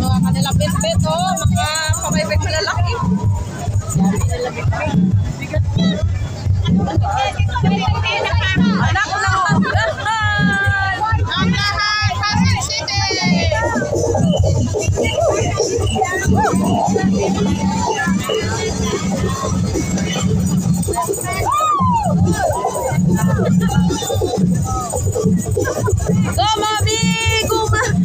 mga kanilang bitbit, oh. Mga pamaybig malalaki. Dami nila bitbit. Bigat niya. Anak ko lang magdahan. Ang lahat, Pasig City. Go, Mami! Go, Mami!